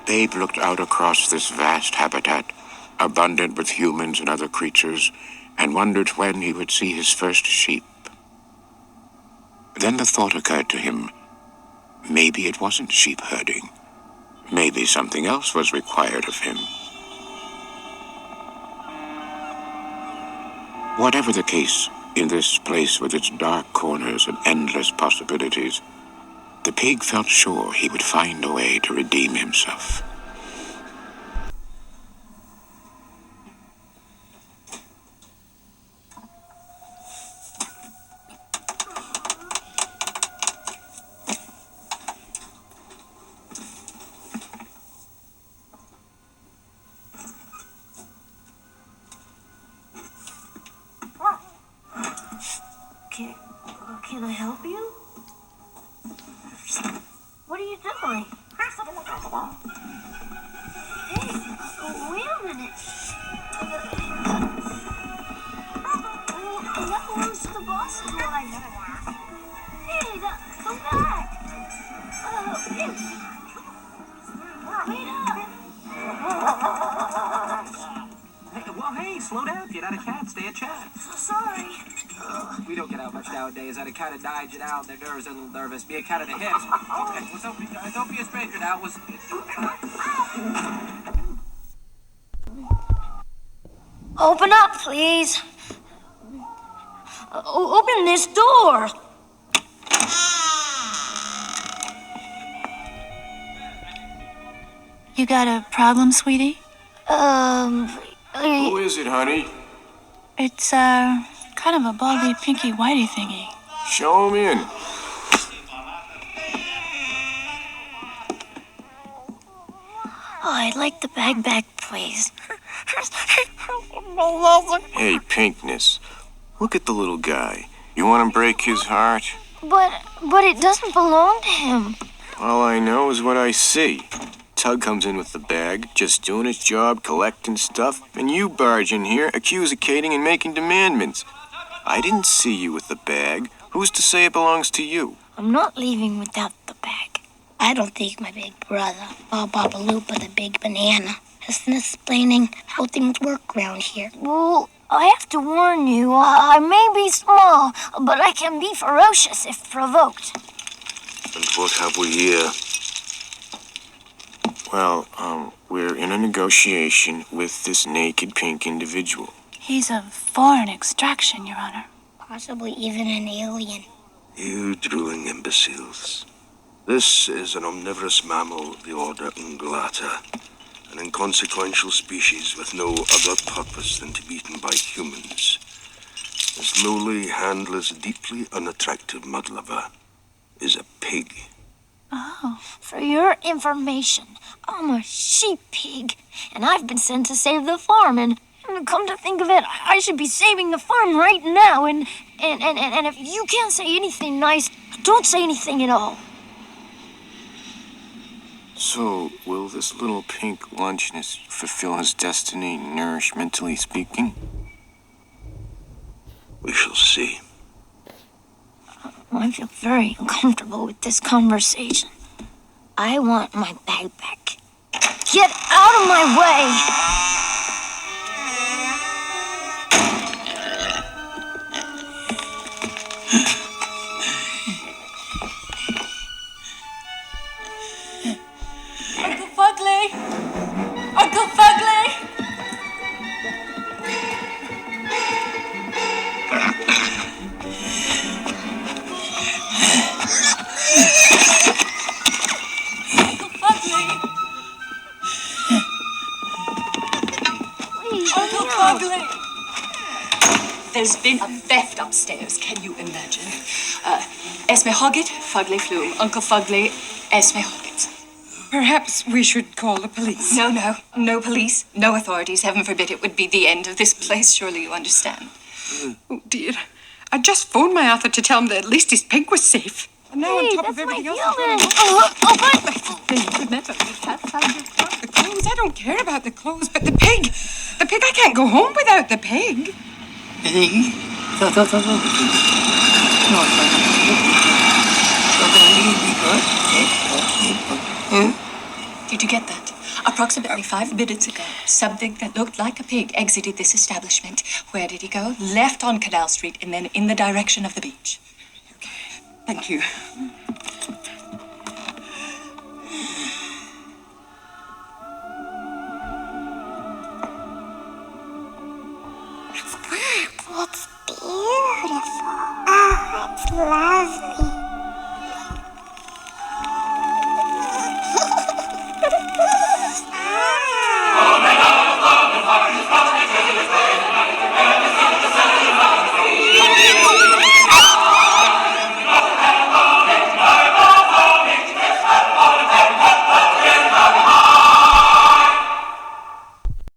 Babe looked out across this vast habitat, abundant with humans and other creatures, and wondered when he would see his first sheep. Then the thought occurred to him, maybe it wasn't sheep herding. Maybe something else was required of him. Whatever the case, in this place with its dark corners and endless possibilities, the pig felt sure he would find a way to redeem himself. Can I help you? What are you doing? Hey, wait a minute. That belongs to the boss's wife. Hey, come back. Hey. Wait up. Well, hey, slow down. If you're not a cat, stay a chat. Sorry. We don't get out much nowadays. I'd a cat of died, you know. Their nerves are a little nervous. Be a cat of the hips. Okay, well, don't be a stranger now. Open up, please. Open this door. You got a problem, sweetie? Who is it, honey? It's, kind of a baldy, pinky, whitey thingy. Show him in. Oh, I'd like the bag back, please. Hey, Pinkness. Look at the little guy. You want to break his heart? But it doesn't belong to him. All I know is what I see. Tug comes in with the bag, just doing his job, collecting stuff, and you barge in here, accusicating and making demandments. I didn't see you with the bag. Who's to say it belongs to you? I'm not leaving without the bag. I don't think my big brother, Bob Babaloopa, the big banana, has been explaining how things work around here. Well, I have to warn you, I may be small, but I can be ferocious if provoked. And what have we here? Well, we're in a negotiation with this naked pink individual. He's of foreign extraction, Your Honor. Possibly even an alien. You drooling imbeciles. This is an omnivorous mammal of the order Ungulata, an inconsequential species with no other purpose than to be eaten by humans. This lowly, handless, deeply unattractive mudlover is a pig. Oh, for your information, I'm a sheep pig, and I've been sent to save the farm, and come to think of it, I should be saving the farm right now, and if you can't say anything nice, don't say anything at all. So, will this little pink lunchness fulfill his destiny, nourishmentally speaking? We shall see. I feel very uncomfortable with this conversation. I want my bag back. Get out of my way! Uncle Buckley! Uncle Buckley! Uncle Buckley! Please, Uncle no. Buckley! There's been a theft upstairs, can you imagine? Esme Hoggett, Fugley Flume. Uncle Fugley, Esme Hoggett. Perhaps we should call the police. No police, no authorities. Heaven forbid it would be the end of this place. Surely you understand. Oh, dear. I just phoned my Arthur to tell him that at least his pig was safe. And now Hey, on top that's of my everything else... human! Then you remember, we have found your car. The clothes, I don't care about the clothes, but the pig! The pig, I can't go home without the pig. Did you get that? Approximately 5 minutes ago, something that looked like a pig exited this establishment. Where did he go? Left on Canal Street and then in the direction of the beach. Thank you. It's beautiful. Oh, it's lovely.